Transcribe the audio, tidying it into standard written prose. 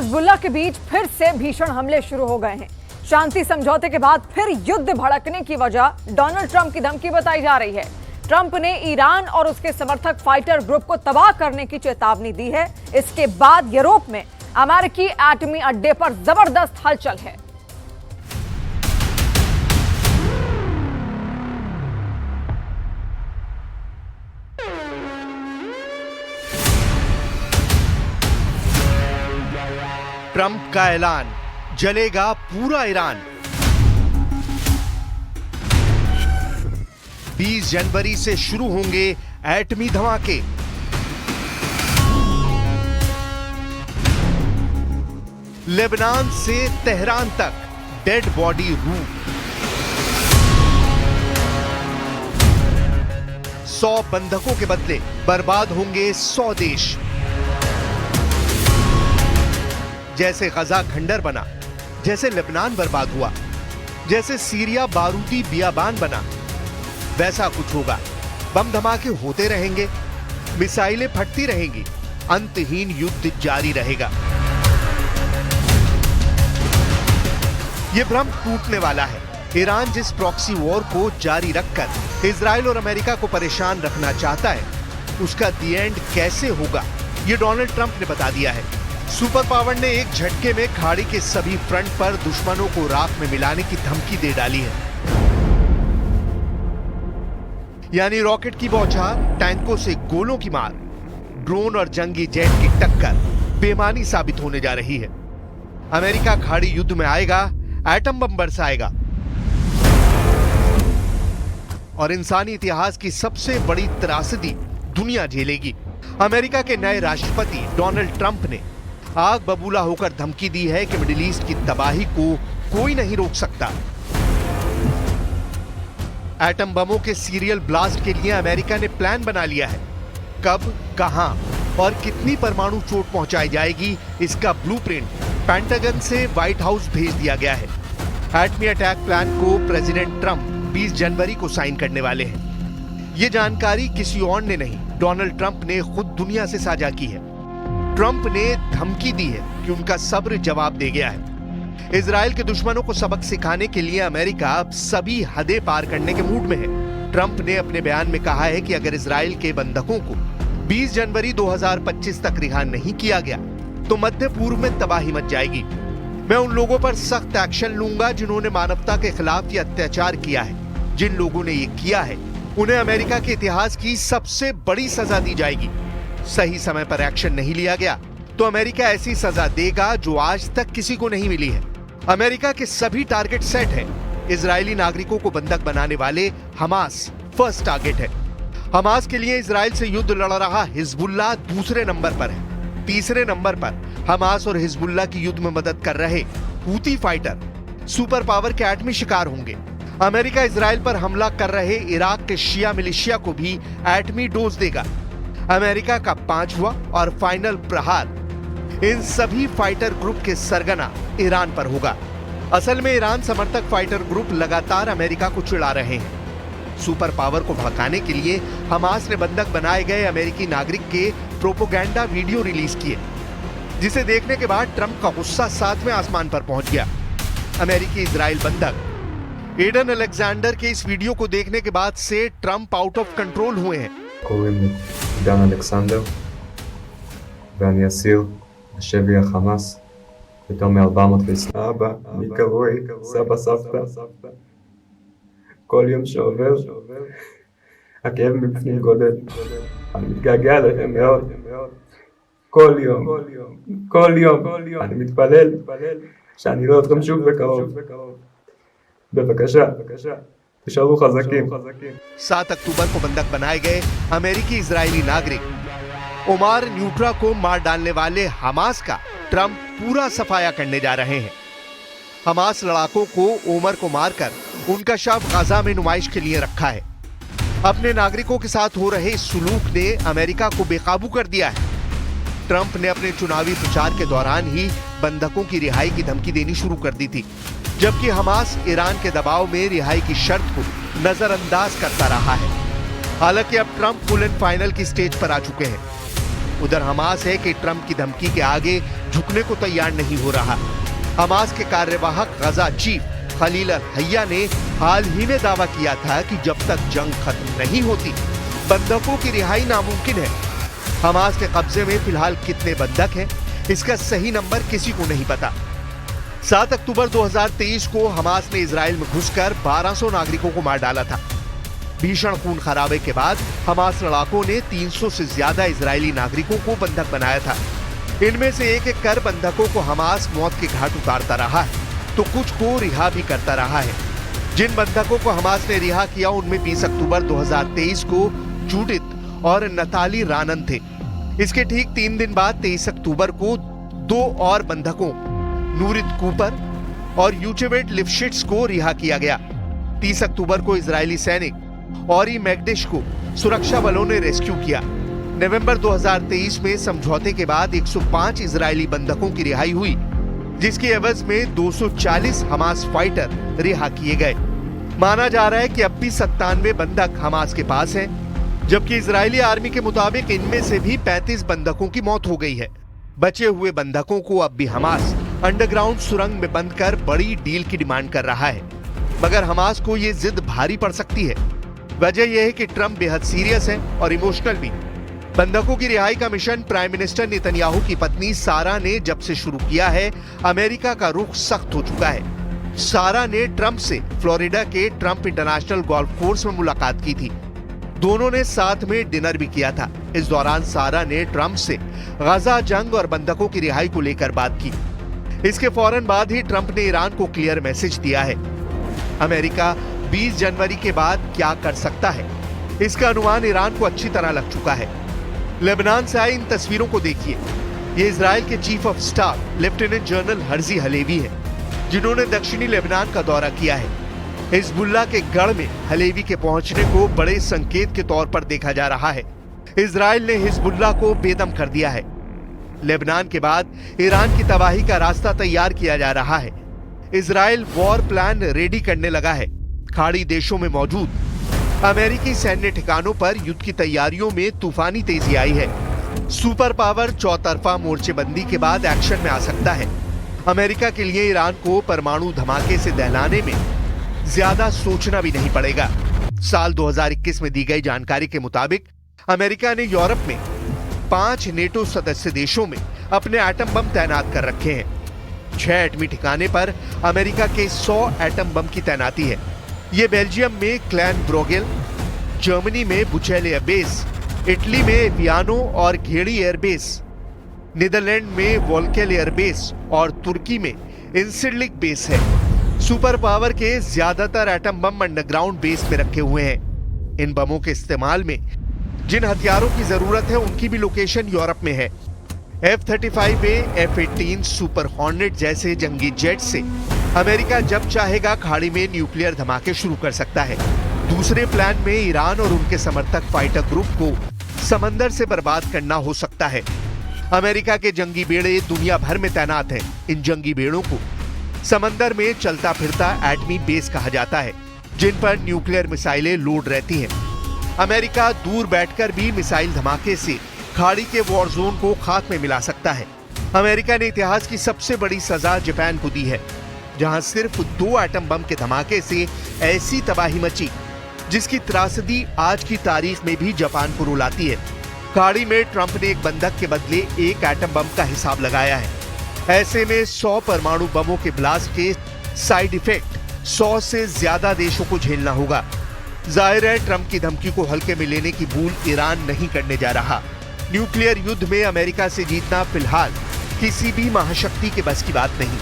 Hezbollah के बीच फिर से भीषण हमले शुरू हो गए हैं। शांति समझौते के बाद फिर युद्ध भड़कने की वजह डोनाल्ड ट्रंप की धमकी बताई जा रही है। ट्रंप ने ईरान और उसके समर्थक फाइटर ग्रुप को तबाह करने की चेतावनी दी है। इसके बाद यूरोप में अमेरिकी एटमी अड्डे पर जबरदस्त हलचल है। ट्रंप का ऐलान, जलेगा पूरा ईरान। 20 जनवरी से शुरू होंगे एटमी धमाके। लेबनान से तेहरान तक डेड बॉडी रूट। 100 बंधकों के बदले बर्बाद होंगे 100 देश। जैसे गजा खंडर बना, जैसे लेबनान बर्बाद हुआ, जैसे सीरिया बारूदी बियाबान बना, वैसा कुछ होगा। बम धमाके होते रहेंगे, मिसाइलें फटती रहेंगी, अंतहीन युद्ध जारी रहेगा। यह भ्रम टूटने वाला है। ईरान जिस प्रॉक्सी वॉर को जारी रखकर इजराइल और अमेरिका को परेशान रखना चाहता है, उसका दी एंड कैसे होगा, यह डोनाल्ड ट्रंप ने बता दिया है। सुपर पावर ने एक झटके में खाड़ी के सभी फ्रंट पर दुश्मनों को राख में मिलाने की धमकी दे डाली है। यानी रॉकेट की बौछार, टैंकों से गोलों की मार, ड्रोन और जंगी जेट की टक्कर बेमानी साबित होने जा रही है। अमेरिका खाड़ी युद्ध में आएगा, एटम बम बरसाएगा और इंसानी इतिहास की सबसे बड़ी त्रासदी दुनिया झेलेगी। अमेरिका के नए राष्ट्रपति डोनाल्ड ट्रंप ने आग बबूला होकर धमकी दी है कि मिडिल ईस्ट की तबाही को कोई नहीं रोक सकता। एटम बमों के सीरियल ब्लास्ट के लिए अमेरिका ने प्लान बना लिया है। कब, कहां और कितनी परमाणु चोट पहुंचाई जाएगी, इसका ब्लूप्रिंट पेंटागन से व्हाइट हाउस भेज दिया गया है। एटमी अटैक प्लान को प्रेसिडेंट ट्रंप 20 जनवरी को साइन करने वाले हैं। यह जानकारी किसी और ने नहीं, डोनाल्ड ट्रंप ने खुद दुनिया से साझा की है। ट्रंप ने धमकी दी है कि उनका सब्र जवाब दे गया है। इजराइल के दुश्मनों को सबक सिखाने के लिए अमेरिका अब सभी हदें पार करने के मूड में है। ट्रंप ने अपने बयान में कहा है कि अगर इजराइल के बंधकों को 20 जनवरी 2025 तक रिहा नहीं किया गया तो मध्य पूर्व में तबाही मच जाएगी। मैं उन लोगों पर सख्त एक्शन लूंगा जिन्होंने मानवता के खिलाफ ये अत्याचार किया है। जिन लोगों ने ये किया है उन्हें अमेरिका के इतिहास की सबसे बड़ी सजा दी जाएगी। सही समय पर एक्शन नहीं लिया गया तो अमेरिका ऐसी सजा देगा जो आज तक किसी को नहीं मिली है। अमेरिका के सभी टारगेट सेट हैं। इजरायली नागरिकों को बंधक बनाने वाले हमास फर्स्ट टारगेट है। हमास के लिए इजराइल से युद्ध लड़ रहा हिजबुल्लाह दूसरे नंबर पर है। तीसरे नंबर पर हमास और हिजबुल्लाह की युद्ध में मदद कर रहे हूती फाइटर सुपर पावर के एटमी शिकार होंगे। अमेरिका इजराइल पर हमला कर रहे इराक के शिया मिलिशिया को भी एटमी डोज देगा। अमेरिका का 5वां और फाइनल प्रहार इन सभी फाइटर ग्रुप के सरगना ईरान पर होगा। असल में ईरान समर्थक फाइटर ग्रुप लगातार अमेरिका को चिढ़ा रहे हैं। सुपर पावर को भड़काने के लिए हमास ने बंधक बनाए गए अमेरिकी नागरिक के प्रोपोगेंडा वीडियो रिलीज किए, जिसे देखने के बाद ट्रंप का गुस्सा 7वें आसमान पर पहुंच गया। अमेरिकी इजराइल बंधक एडन अलेक्जेंडर के इस वीडियो को देखने के बाद से ट्रंप आउट ऑफ कंट्रोल हुए हैं। קוראים לי עידן אלכסנדר ואני אסיר בשבי החמאס יותר מ-400 אבא, אני קרוי סבא סבתא. כל יום שעובר הכאב מבפנים גודל. אני מתגעגע אליכם מאוד. כל יום אני מתפלל שאני אראה אתכם שוב בקרוב. בבקשה. 7 अक्टूबर को बंधक बनाए गए अमेरिकी इजरायली नागरिक ओमार न्यूट्रा को मार डालने वाले हमास का ट्रंप पूरा सफाया करने जा रहे हैं। हमास लड़ाकों को ओमर को मारकर उनका शव गाजा में नुमाइश के लिए रखा है। अपने नागरिकों के साथ हो रहे सुलूक ने अमेरिका को बेकाबू कर दिया है। ट्रंप ने अपने चुनावी प्रचार के दौरान ही बंधकों की रिहाई की धमकी देनी शुरू कर दी थी, जबकि हमास ईरान के दबाव में रिहाई की शर्त को नजरअंदाज करता रहा है। हालांकि अब ट्रंप फुल एंड फाइनल की स्टेज पर आ चुके हैं। उधर हमास है कि ट्रंप की धमकी के आगे झुकने को तैयार नहीं हो रहा। हमास के कार्यवाहक गजा चीफ खलील अल-हैया ने हाल ही में दावा किया था कि जब तक जंग खत्म नहीं होती बंधकों की रिहाई नामुमकिन है। हमास के कब्जे में फिलहाल कितने बंधक हैं, इसका सही नंबर किसी को नहीं पता। 7 अक्टूबर 2023 को हमास ने इजराइल में घुसकर 1200 नागरिकों को मार डाला था। भीषण खून खराबे के बाद हमास लड़ाकों ने 300 से ज्यादा इजरायली नागरिकों को बंधक बनाया था। इनमें से एक एक कर बंधकों को हमास मौत के घाट उतारता रहा है तो कुछ को रिहा भी करता रहा है। जिन बंधकों को हमास ने रिहा किया उनमें 20 अक्टूबर 2023 को जूडिथ और नताली रानन थे। इसके ठीक 3 दिन बाद 23 अक्टूबर को 2 और बंधकों नूरित कूपर और यूचेवेट लिफ्शिट्स को रिहा किया गया। 30 अक्टूबर को इजरायली सैनिक ऑरी मैकडिश को सुरक्षा बलों ने रेस्क्यू किया। नवंबर 2023 में समझौते के बाद 105 इजरायली बंधकों की रिहाई हुई, जिसकी एवज में 240 हमास फाइटर रिहा किए गए। माना जा रहा है कि अब भी 97 बंधक हमास के पास हैं, जबकि इजरायली आर्मी के मुताबिक इनमें से भी 35 बंधकों की मौत हो गई है। बचे हुए बंधकों को अब भी हमास अंडरग्राउंड सुरंग में बंद कर बड़ी डील की डिमांड कर रहा है, मगर हमास को ये जिद भारी पड़ सकती है। वजह यह है कि ट्रंप बेहद सीरियस है और इमोशनल भी। बंधकों की रिहाई का मिशन प्राइम मिनिस्टर नेतन्याहू की पत्नी सारा ने जब से शुरू किया है, अमेरिका का रुख सख्त हो चुका है। सारा ने ट्रंप से फ्लोरिडा के ट्रंप इंटरनेशनल गोल्फ कोर्स में मुलाकात की थी। दोनों ने साथ में डिनर भी किया था। इस दौरान सारा ने ट्रंप से गजा जंग और बंधकों की रिहाई को लेकर बात की। इसके फौरन बाद ही ट्रंप ने ईरान को क्लियर मैसेज दिया है। अमेरिका 20 जनवरी के बाद क्या कर सकता है, इसका अनुमान ईरान को अच्छी तरह लग चुका है। लेबनान से आई इन तस्वीरों को देखिए। ये इजराइल के chief of staff lieutenant general Herzi Halevi है, जिन्होंने दक्षिणी लेबनान का दौरा किया है। हिजबुल्लाह के गढ़ में हलेवी के पहुंचने को बड़े संकेत के तौर पर देखा जा रहा है। इजराइल ने हिजबुल्लाह को बेदम कर दिया है। लेबनान के बाद ईरान की तबाही का रास्ता तैयार किया जा रहा है। इजराइल वॉर प्लान रेडी करने लगा है। खाड़ी देशों में मौजूद अमेरिकी सैन्य ठिकानों पर युद्ध की तैयारियों में तूफानी तेजी आई है। सुपर पावर चौतरफा मोर्चेबंदी के बाद एक्शन में आ सकता है। अमेरिका के लिए ईरान को परमाणु धमाके से दहलाने में ज्यादा सोचना भी नहीं पड़ेगा। साल 2021 में दी गई जानकारी के मुताबिक अमेरिका ने यूरोप में 5 नेटो सदस्य देशों में अपने एटम बम तैनात कर रखे हैं। 6 एटमी ठिकाने पर अमेरिका के 100 एटम बम की तैनाती है। ये बेल्जियम में क्लैन ब्रोगेल, जर्मनी में बुचेल एयरबेस, इटली में वियानो और घेड़ी एयरबेस, नीदरलैंड में वोल्केल एयरबेस और तुर्की में इंसिडलिक बेस है। सुपर पावर के ज्यादातर एटम बम अंडरग्राउंड बेस में रखे हुए हैं। इन बमों के इस्तेमाल में जिन हथियारों की जरूरत है उनकी भी लोकेशन यूरोप में है। F-35A, F-18 सुपर हॉर्नेट जैसे जंगी जेट से अमेरिका जब चाहेगा खाड़ी में न्यूक्लियर धमाके शुरू कर सकता है। दूसरे प्लान में ईरान और उनके समर्थक फाइटर ग्रुप को समंदर से बर्बाद करना हो सकता है। अमेरिका के जंगी बेड़े दुनिया भर में तैनात हैं। इन जंगी बेड़ों को समंदर में चलता फिरता एटमी बेस कहा जाता है, जिन पर न्यूक्लियर मिसाइलें लोड रहती हैं। अमेरिका दूर बैठकर भी मिसाइल धमाके से खाड़ी के वॉर जोन को खाक में मिला सकता है। अमेरिका ने इतिहास की सबसे बड़ी सजा जापान को दी है, जहां सिर्फ 2 एटम बम के धमाके से ऐसी तबाही मची जिसकी त्रासदी आज की तारीख में भी जापान को रुलाती है। खाड़ी में ट्रंप ने एक बंधक के बदले 1 एटम बम का हिसाब लगाया है। ऐसे में 100 परमाणु बमों के ब्लास्ट के साइड इफेक्ट 100 से ज्यादा देशों को झेलना होगा। जाहिर है ट्रंप की धमकी को हल्के में लेने की भूल ईरान नहीं करने जा रहा। न्यूक्लियर युद्ध में अमेरिका से जीतना फिलहाल किसी भी महाशक्ति के बस की बात नहीं।